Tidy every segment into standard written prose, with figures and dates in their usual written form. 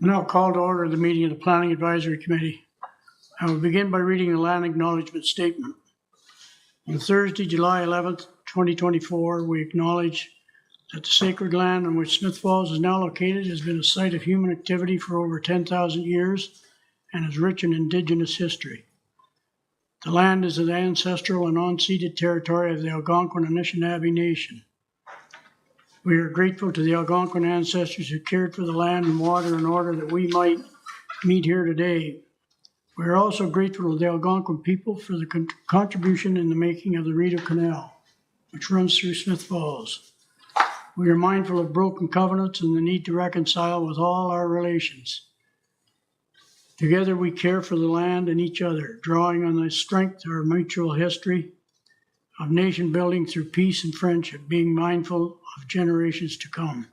Now call to order the meeting of the Planning Advisory Committee. I will begin by reading the land acknowledgement statement. On Thursday, July 11th, 2024, we acknowledge that the sacred land on which Smith Falls is now located has been a site of human activity for over 10,000 years and is rich in Indigenous history. The land is the ancestral and unceded territory of the Algonquin and Anishinaabe Nation. We are grateful to the Algonquin ancestors who cared for the land and water in order that we might meet here today. We are also grateful to the Algonquin people for the contribution in the making of the Rideau Canal, which runs through Smith Falls. We are mindful of broken covenants and the need to reconcile with all our relations. Together we care for the land and each other, drawing on the strength of our mutual history of nation building through peace and friendship, being mindful of generations to come.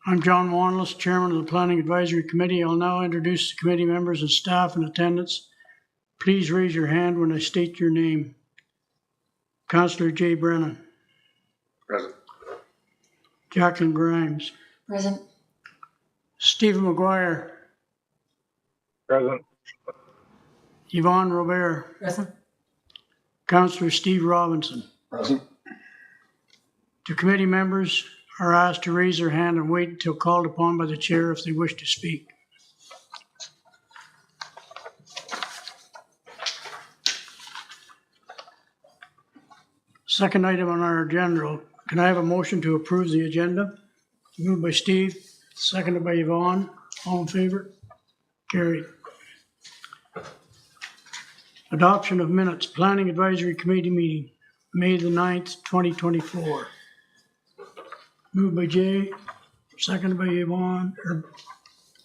I'm John Wanless, Chairman of the Planning Advisory Committee. I'll now introduce the committee members and staff in attendance. Please raise your hand when I state your name. Councillor Jay Brennan. Present. Jacqueline Grimes. Present. Stephen McGuire. Present. Yvonne Robert. Present. Councillor Steve Robinson. Present. The committee members are asked to raise their hand and wait until called upon by the chair if they wish to speak. Second item on our agenda, can I have a motion to approve the agenda? Moved by Steve, seconded by Yvonne. All in favor? Carried. Adoption of minutes, Planning Advisory Committee meeting, May the 9th, 2024. Moved by Jay, seconded by Yvonne, or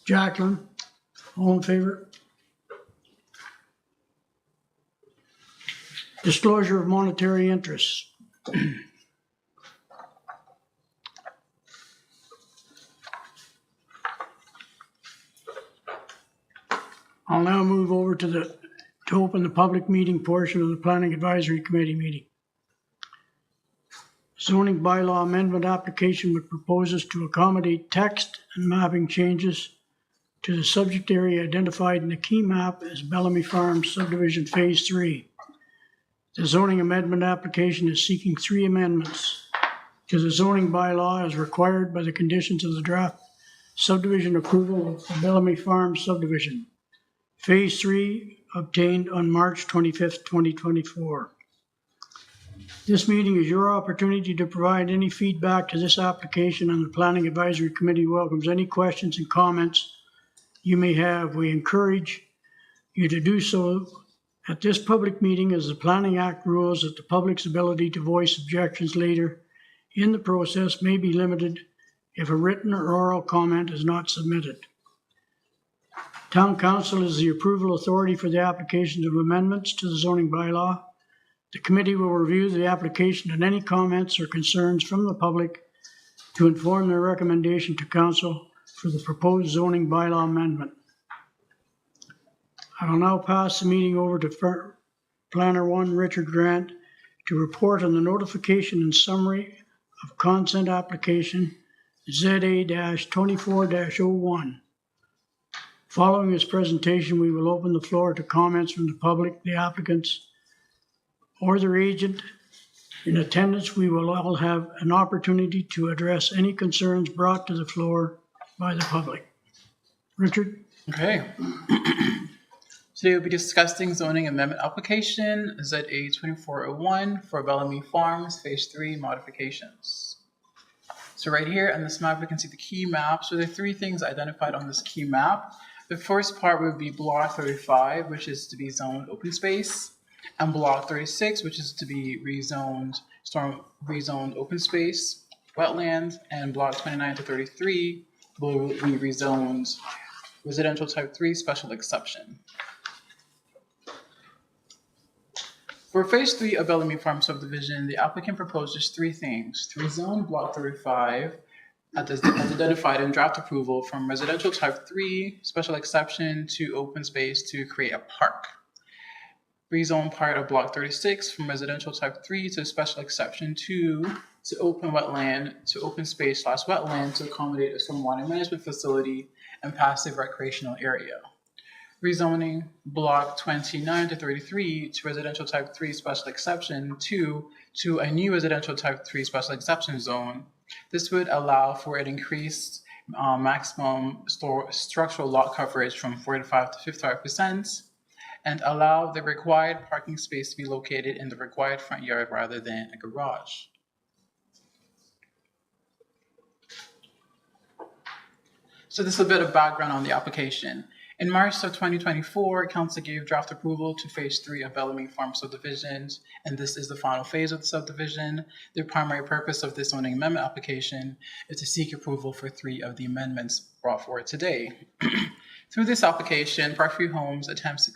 Jacqueline. All in favor? Disclosure of monetary interests. I'll now move over to open the public meeting portion of the Planning Advisory Committee meeting. Zoning bylaw amendment application which proposes to accommodate text and mapping changes to the subject area identified in the key map as Bellamy Farms Subdivision Phase 3. The zoning amendment application is seeking 3 amendments to the zoning bylaw as required by the conditions of the draft subdivision approval of the Bellamy Farms Subdivision. Phase 3 obtained on March 25th, 2024. This meeting is your opportunity to provide any feedback to this application, and the Planning Advisory Committee welcomes any questions and comments you may have. We encourage you to do so at this public meeting, as the Planning Act rules that the public's ability to voice objections later in the process may be limited if a written or oral comment is not submitted. Town Council is the approval authority for the applications of amendments to the zoning bylaw. The committee will review the application and any comments or concerns from the public to inform their recommendation to Council for the proposed zoning bylaw amendment. I will now pass the meeting over to Planner 1, Richard Grant, to report on the notification and summary of consent application ZA-24-01. Following his presentation, we will open the floor to comments from the public, the applicants, or their agent. In attendance, we will all have an opportunity to address any concerns brought to the floor by the public. Richard? Okay. Today we'll be discussing zoning amendment application ZA-2401 for Bellamy Farms Phase 3 modifications. So right here on this map, we can see the key map. So there are 3 things identified on this key map. The first part would be block 35, which is to be zoned open space, and block 36, which is to be rezoned open space, wetland, and block 29 to 33 will be rezoned residential type 3 special exception. For Phase 3 of Bellamy Farm subdivision, the applicant proposes 3 things: to rezone block 35 as identified in draft approval from residential type 3 special exception to open space to create a park. rezone part of Block 36 from residential type 3 to special exception 2 to open wetland to open space / wetland to accommodate a stormwater management facility and passive recreational area. Rezoning Block 29 to 33 to residential type 3 special exception 2 to a new residential type 3 special exception zone. This would allow for an increased maximum structural lot coverage from 45 to 55% and allow the required parking space to be located in the required front yard rather than a garage. So this is a bit of background on the application. In March of 2024, Council gave draft approval to Phase 3 of Bellamy Farm subdivisions, and this is the final phase of the subdivision. The primary purpose of this zoning amendment application is to seek approval for 3 of the amendments brought forward today. Through this application, Parkview Homes attempts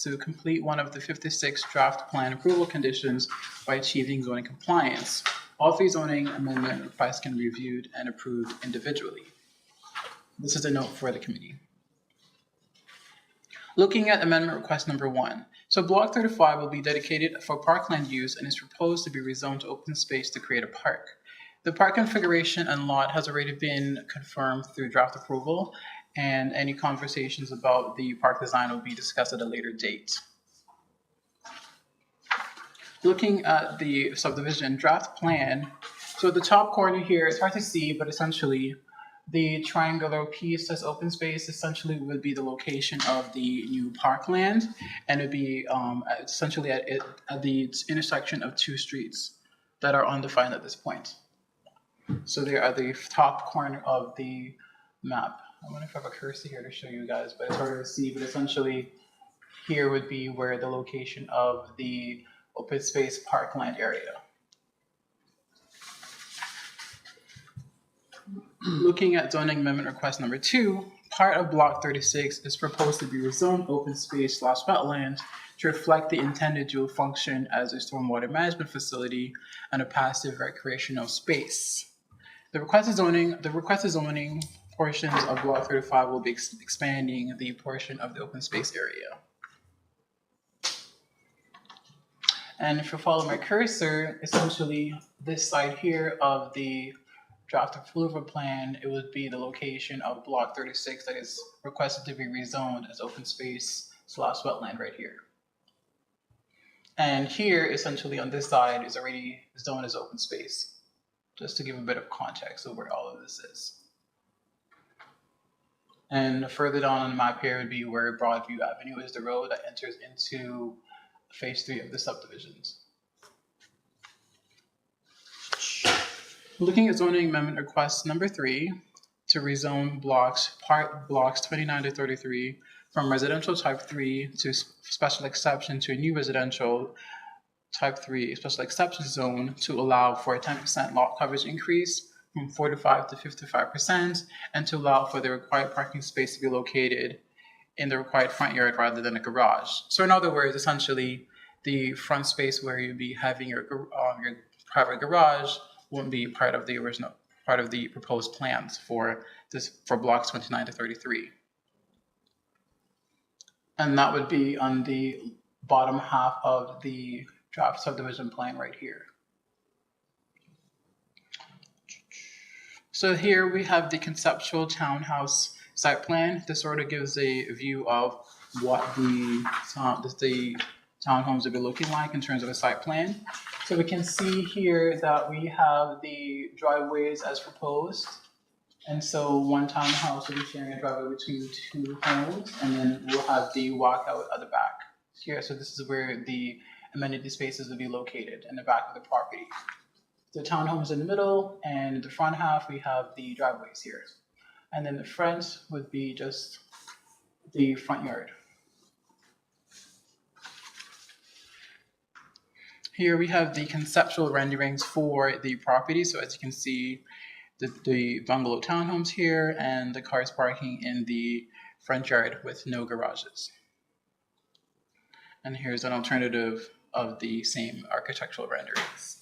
to complete one of the 56 draft plan approval conditions by achieving zoning compliance. All 3 zoning amendment requests can be reviewed and approved individually. This is a note for the committee. Looking at amendment request number 1. So block 35 will be dedicated for parkland use and is proposed to be rezoned to open space to create a park. The park configuration and lot has already been confirmed through draft approval, and any conversations about the park design will be discussed at a later date. Looking at the subdivision draft plan, so the top corner here, it's hard to see, but essentially the triangular piece as open space essentially would be the location of the new parkland, and it would be essentially at the intersection of 2 streets that are undefined at this point. So they're at the top corner of the map. I wonder if I have a cursor here to show you guys, but it's harder to see. But essentially, here would be where the location of the open space parkland area. Looking at zoning amendment request number 2, part of block 36 is proposed to be rezoned open space / wetland to reflect the intended dual function as a stormwater management facility and a passive recreational space. The requested zoning portions of block 35 will be expanding the portion of the open space area. And if you follow my cursor, essentially this side here of the draft approval plan, it would be the location of block 36 that is requested to be rezoned as open space / wetland right here. And here, essentially on this side, is already zoned as open space, just to give a bit of context of where all of this is. And further down on the map here would be where Broadview Avenue is the road that enters into phase 3 of the subdivisions. Looking at zoning amendment request number 3 to rezone blocks 29 to 33 from residential type 3 to special exception to a new residential type 3 special exception zone to allow for a 10% lot coverage increase from 45 to 55% and to allow for the required parking space to be located in the required front yard rather than a garage. So in other words, essentially the front space where you'd be having your private garage won't be part of the proposed plans for blocks 29 to 33. And that would be on the bottom half of the draft subdivision plan right here. So here we have the conceptual townhouse site plan. This sort of gives a view of what the townhomes will be looking like in terms of a site plan. So we can see here that we have the driveways as proposed. And so one townhouse will be sharing a driveway between 2 homes, and then we'll have the walkout at the back here. So this is where the amenity spaces will be located in the back of the property. The townhomes in the middle, and in the front half we have the driveways here. And then the front would be just the front yard. Here we have the conceptual renderings for the property. So as you can see, the bungalow townhomes here and the cars parking in the front yard with no garages. And here's an alternative of the same architectural renderings.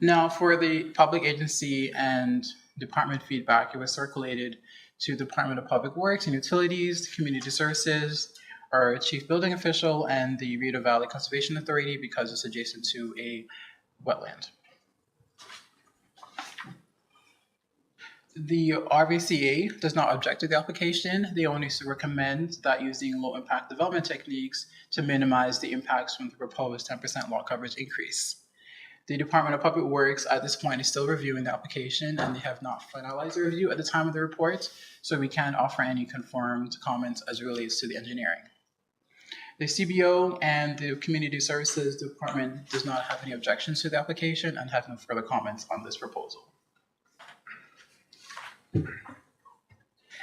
Now for the public agency and department feedback, it was circulated to the Department of Public Works and Utilities, Community Services, our Chief Building Official, and the Rideau Valley Conservation Authority because it's adjacent to a wetland. The RVCA does not object to the application. They only recommend that using low impact development techniques to minimize the impacts from the proposed 10% lot coverage increase. The Department of Public Works at this point is still reviewing the application and they have not finalized the review at the time of the report, so we can't offer any confirmed comments as it relates to the engineering. The CBO and the Community Services Department does not have any objections to the application and have no further comments on this proposal.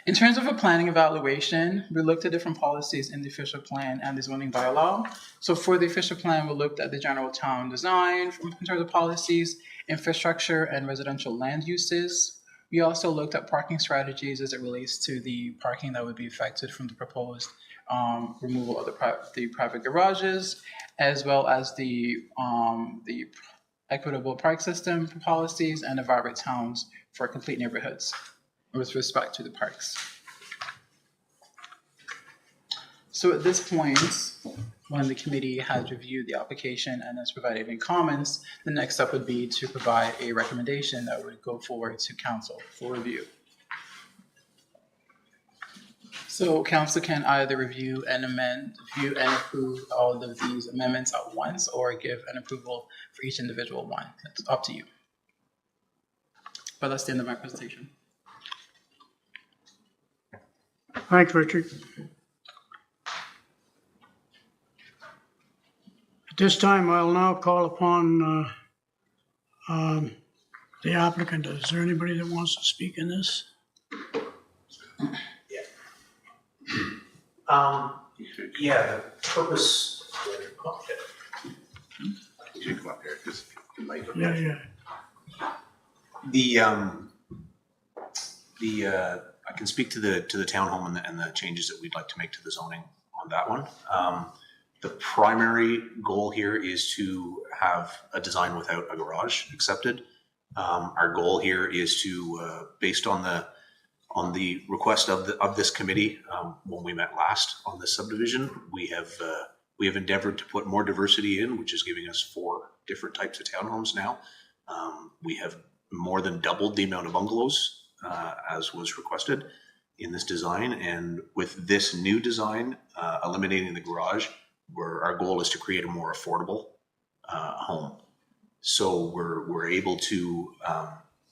In terms of a planning evaluation, we looked at different policies in the official plan and the zoning bylaw. So for the official plan, we looked at the general town design in terms of policies, infrastructure, and residential land uses. We also looked at parking strategies as it relates to the parking that would be affected from the proposed removal of the private garages, as well as the equitable park system policies and the vibrant towns for complete neighborhoods with respect to the parks. So at this point, when the committee has reviewed the application and has provided any comments, the next step would be to provide a recommendation that would go forward to council for review. So council can either review and approve all of these amendments at once or give an approval for each individual one. It's up to you. But that's the end of my presentation. Thanks, Richard. At this time, I'll now call upon the applicant. Is there anybody that wants to speak in this? Yeah, the purpose. You should come up here, just mic. Yeah. I can speak to the townhome and the changes that we'd like to make to the zoning on that one. The primary goal here is to have a design without a garage accepted. Our goal here is to, based on the request of this committee, when we met last on this subdivision, we have endeavored to put more diversity in, which is giving us 4 different types of townhomes now. We have more than doubled the amount of bungalows as was requested in this design, and with this new design, eliminating the garage, our goal is to create a more affordable home. So we're able to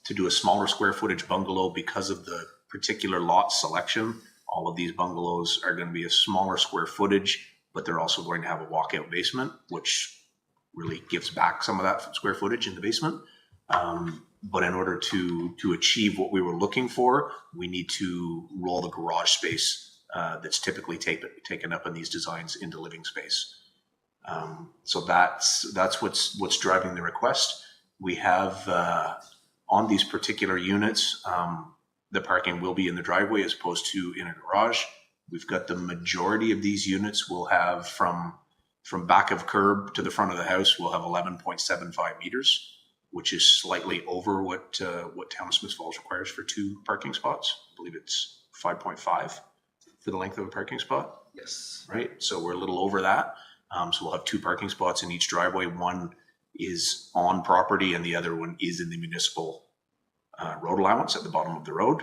do a smaller square footage bungalow because of the particular lot selection. All of these bungalows are going to be a smaller square footage, but they're also going to have a walkout basement, which really gives back some of that square footage in the basement. But in order to achieve what we were looking for, we need to roll the garage space that's typically taken up in these designs into living space. So that's what's driving the request. We have on these particular units, the parking will be in the driveway as opposed to in a garage. We've got the majority of these units will have from back of curb to the front of the house, we'll have 11.75 meters, which is slightly over what Town of Smiths Falls requires for 2 parking spots. I believe it's 5.5 for the length of a parking spot. Yes. Right. So we're a little over that. So we'll have 2 parking spots in each driveway. One is on property and the other one is in the municipal road allowance at the bottom of the road.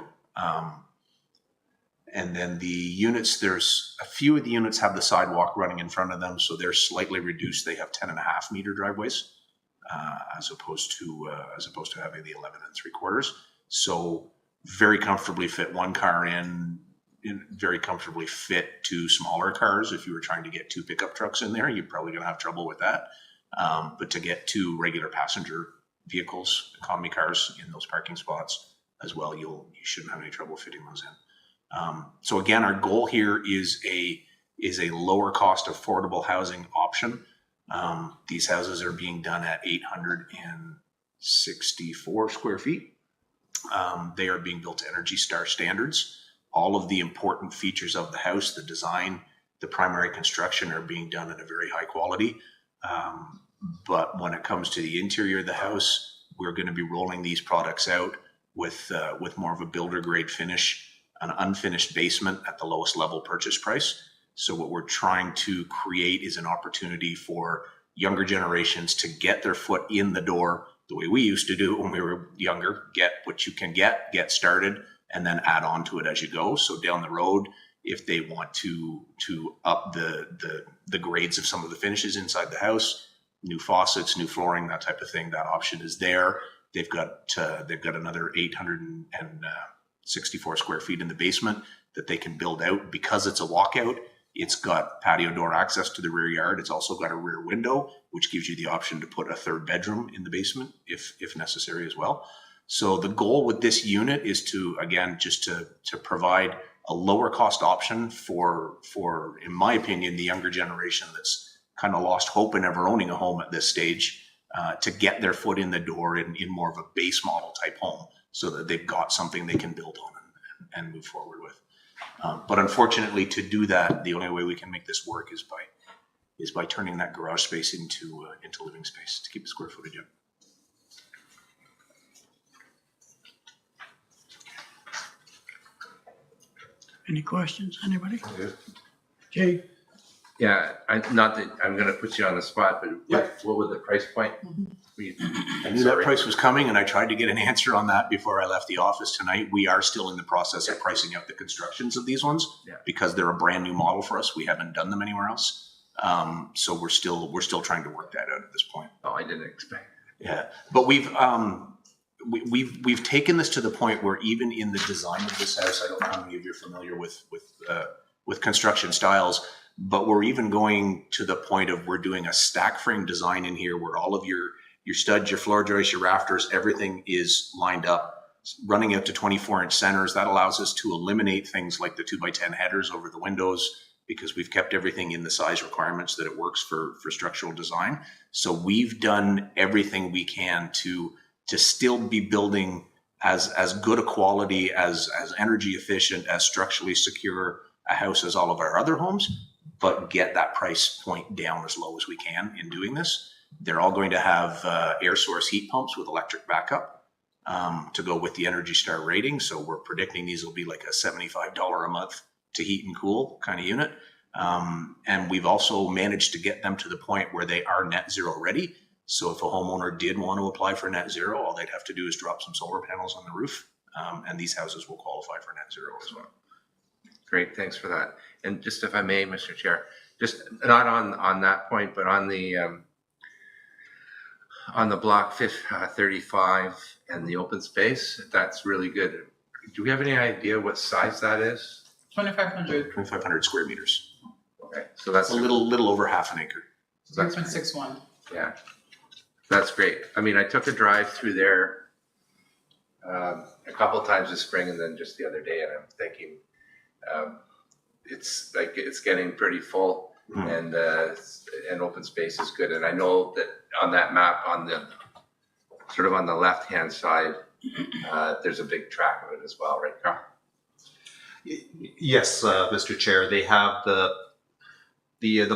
And then the units, there's a few of the units have the sidewalk running in front of them, so they're slightly reduced. They have 10.5 meter driveways as opposed to having the 11 3/4. So very comfortably fit 1 car in, very comfortably fit 2 smaller cars. If you were trying to get 2 pickup trucks in there, you're probably going to have trouble with that. But to get 2 regular passenger vehicles, economy cars in those parking spots as well, you shouldn't have any trouble fitting those in. So again, our goal here is a lower cost affordable housing option. These houses are being done at 864 square feet. They are being built to Energy Star standards. All of the important features of the house, the design, the primary construction are being done in a very high quality. But when it comes to the interior of the house, we're going to be rolling these products out with more of a builder grade finish an unfinished basement at the lowest level purchase price. So what we're trying to create is an opportunity for younger generations to get their foot in the door the way we used to do when we were younger. Get what you can get started, and then add on to it as you go. So down the road, if they want to up the grades of some of the finishes inside the house, new faucets, new flooring, that type of thing, that option is there. They've got another 864 square feet in the basement that they can build out. Because it's a walkout, it's got patio door access to the rear yard. It's also got a rear window, which gives you the option to put a third bedroom in the basement if necessary as well. So the goal with this unit is to, again, just to provide a lower cost option for, in my opinion, the younger generation that's kind of lost hope in ever owning a home at this stage, to get their foot in the door in more of a base model type home, so that they've got something they can build on and move forward with. But unfortunately, to do that, the only way we can make this work is by turning that garage space into living space to keep the square footage up. Any questions, anybody? Jay? Yeah, not that I'm gonna put you on the spot, but what was the price point? I knew that price was coming, and I tried to get an answer on that before I left the office tonight. We are still in the process of pricing out the constructions of these ones, because they're a brand new model for us. We haven't done them anywhere else, so we're still trying to work that out at this point. Oh, I didn't expect. Yeah, but we've taken this to the point where even in the design of this house, I don't know how many of you are familiar with construction styles, but we're even going to the point of we're doing a stack frame design in here where all of your studs, your floor joists, your rafters, everything is lined up, running out to 24-inch centers. That allows us to eliminate things like the 2x10 headers over the windows, because we've kept everything in the size requirements that it works for structural design. So we've done everything we can to still be building as good a quality, as energy efficient, as structurally secure a house as all of our other homes, but get that price point down as low as we can in doing this. They're all going to have air source heat pumps with electric backup to go with the Energy Star rating. So we're predicting these will be like a $75 a month to heat and cool kind of unit. And we've also managed to get them to the point where they are net zero ready. So if a homeowner did want to apply for net zero, all they'd have to do is drop some solar panels on the roof, and these houses will qualify for net zero as well. Great, thanks for that. And just if I may, Mr. Chair, just not on that point, but on the block 35 and the open space, that's really good. Do we have any idea what size that is? 2,500. Square meters. Okay, so that's a little over half an acre. 0.61. Yeah, that's great. I mean, I took a drive through there a couple of times this spring, and then just the other day, and I'm thinking it's getting pretty full, and open space is good. And I know that on that map, on the sort of on the left hand side, there's a big track of it as well, right, Carl? Yes, Mr. Chair, they have the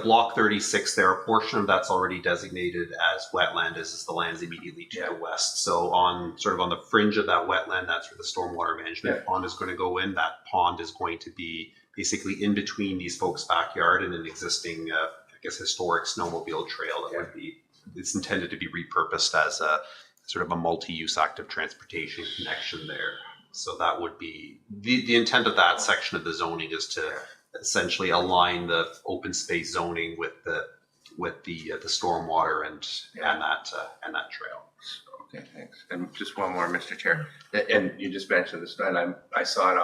block 36 there. A portion of that's already designated as wetland, as is the lands immediately to the west. So on the fringe of that wetland, that's where the stormwater management pond is going to go in. That pond is going to be basically in between these folks' backyard and an existing, historic snowmobile trail that would be. It's intended to be repurposed as a sort of a multi-use active transportation connection there. So that would be the intent of that section of the zoning, is to essentially align the open space zoning with the stormwater and that trail. Okay, thanks. And just one more, Mr. Chair. And you just mentioned this, and I saw it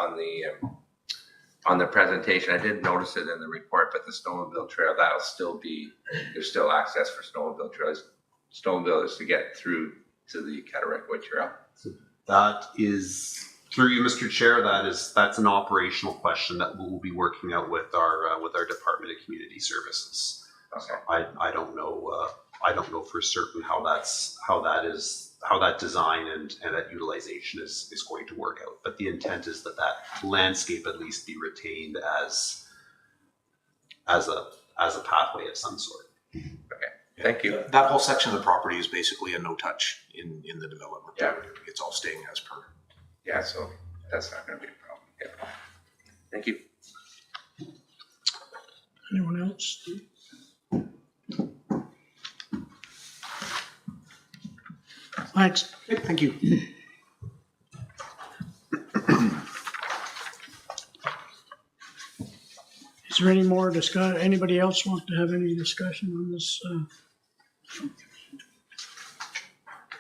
on the presentation. I didn't notice it in the report, but the snowmobile trail, there's still access for snowmobile trails. Snowmobiles to get through to the Cataraqui Trail. That is, through you, Mr. Chair, that's an operational question that we'll be working out with our Department of Community Services. Okay. So I don't know for certain how that design and that utilization is going to work out. But the intent is that landscape at least be retained as a pathway of some sort. Okay. Thank you. That whole section of the property is basically a no touch in the development. Yeah. It's all staying as per. Yeah, so that's not going to be a problem. Yeah. Thank you. Anyone else? Thanks. Okay, thank you. Is there any more anybody else want to have any discussion on this?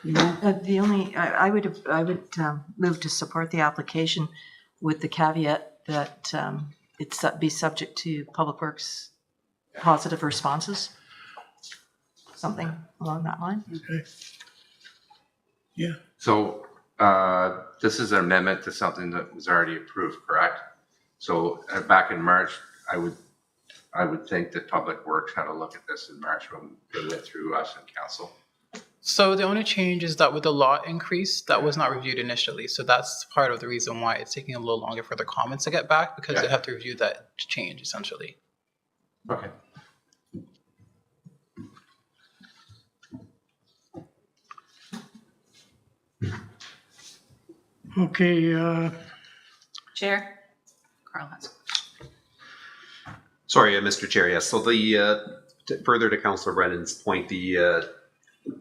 No? The only, I would move to support the application with the caveat that it's be subject to Public Works positive responses. Something along that line. Okay. Yeah, So this is an amendment to something that was already approved, correct? So back in March, I would think that Public Works had a look at this in March when they went through us and council. So the only change is that with the lot increase, that was not reviewed initially. So that's part of the reason why it's taking a little longer for the comments to get back, because they have to review that change essentially. Okay. okay, Chair? Carl has. Sorry, Mr. Chair. Yes. So further to Councillor Brennan's point,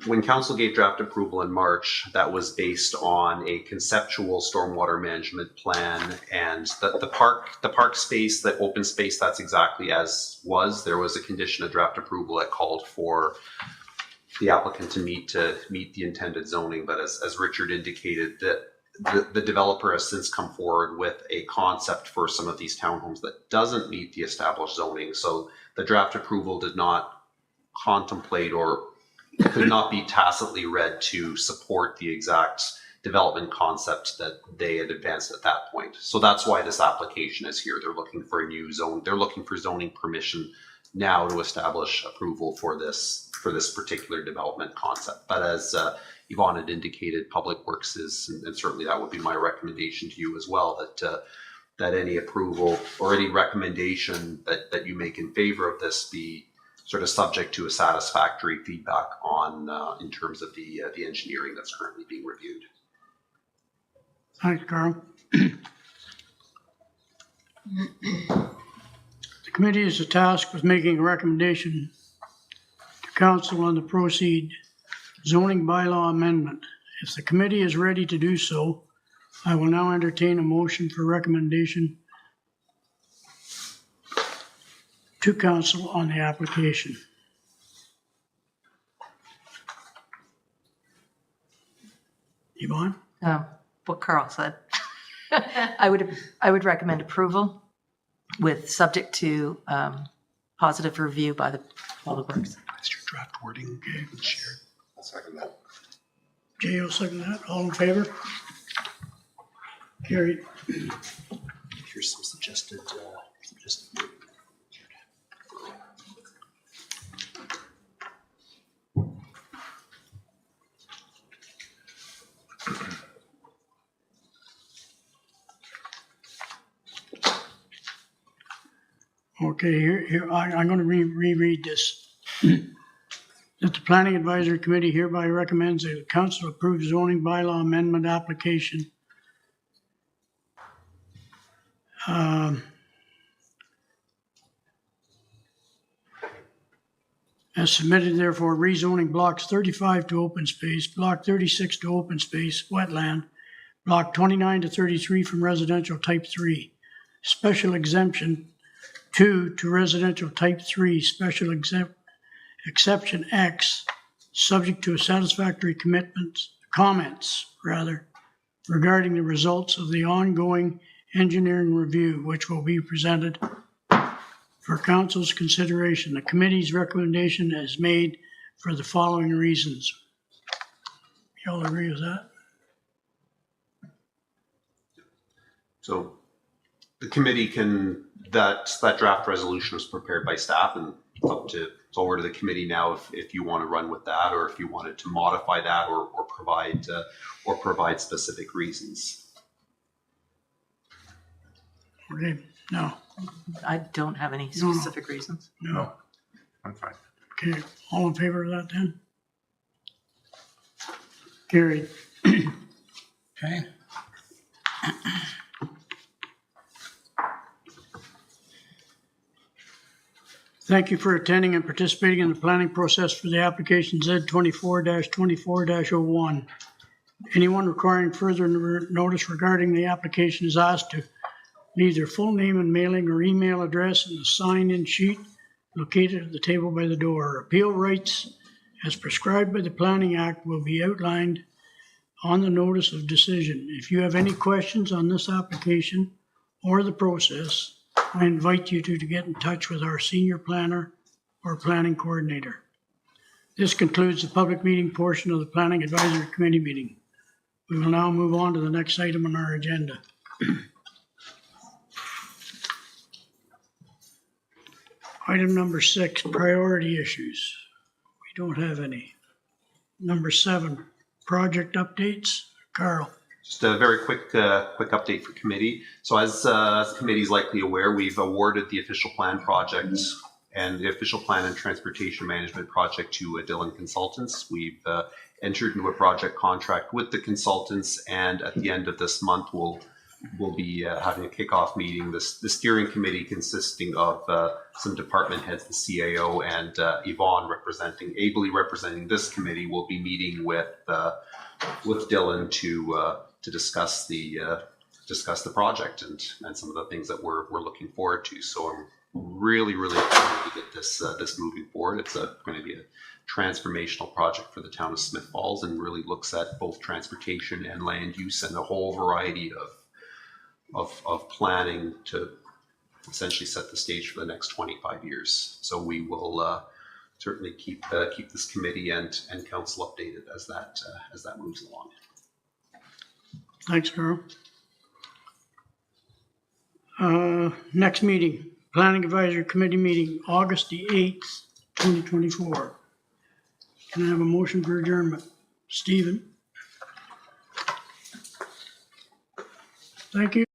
when Council gave draft approval in March, that was based on a conceptual stormwater management plan, and the park space, the open space, that's exactly as was. There was a condition of draft approval that called for the applicant to meet the intended zoning, but as Richard indicated, that the developer has since come forward with a concept for some of these townhomes that doesn't meet the established zoning. So the draft approval did not contemplate or could not be tacitly read to support the exact development concept that they had advanced at that point. So that's why this application is here. They're looking for a new zone. They're looking for zoning permission now to establish approval for this particular development concept. But as Yvonne had indicated, Public Works is, and certainly that would be my recommendation to you as well, that any approval or any recommendation that you make in favor of this be sort of subject to a satisfactory feedback on in terms of the engineering that's currently being reviewed. thanks, Carl. The committee is tasked with making a recommendation to council on the proceed zoning bylaw amendment. If the committee is ready to do so, I will now entertain a motion for recommendation to council on the application. Yvonne? What Carl said. I would recommend approval with subject to positive review by the Public Works. That's your draft wording. Okay, shared. I'll second that. Jay will second that. All in favor? Carried. Here's some suggested. Okay, here I'm going to reread this. That the Planning Advisory Committee hereby recommends that the council approve zoning bylaw amendment application as submitted, therefore rezoning blocks 35 to open space, block 36 to open space, wetland, block 29 to 33 from residential type 3, special exemption 2 to residential type 3, special exception X, subject to a satisfactory comments regarding the results of the ongoing engineering review, which will be presented for council's consideration. The committee's recommendation is made for the following reasons. You all agree with that? So the committee that draft resolution was prepared by staff, and it's over to the committee now if you want to run with that, or if you wanted to modify that or provide specific reasons. Okay, no, I don't have any specific reasons. no. I'm fine. Okay, all in favor of that then? Carried. Okay. Thank you for attending and participating in the planning process for the application Z24-24-01. Anyone requiring further notice regarding the application is asked to leave their full name and mailing or email address in the sign-in sheet located at the table by the door. Appeal rights as prescribed by the Planning Act will be outlined on the notice of decision. If you have any questions on this application or the process, I invite you to get in touch with our senior planner or planning coordinator. This concludes the public meeting portion of the Planning Advisory Committee meeting. We will now move on to the next item on our agenda. Item number 6, priority issues. We don't have any. Number 7, project updates. Carl. Just a very quick update for committee. So as the committee is likely aware, we've awarded the official plan project and the official plan and transportation management project to Dillon Consultants. We've entered into a project contract with the consultants, and at the end of this month, we'll be having a kickoff meeting. The steering committee, consisting of some department heads, the CAO, and Yvonne ably representing this committee, will be meeting with Dillon to discuss the project and some of the things that we're looking forward to. So I'm really excited to get this moving forward. It's going to be a transformational project for the town of Smith Falls, and really looks at both transportation and land use and a whole variety of planning to essentially set the stage for the next 25 years. So we will certainly keep this committee and council updated as that moves along. Thanks, Carl. Next meeting, Planning Advisory Committee meeting, August the 8th, 2024. Can I have a motion for adjournment? Stephen? Thank you.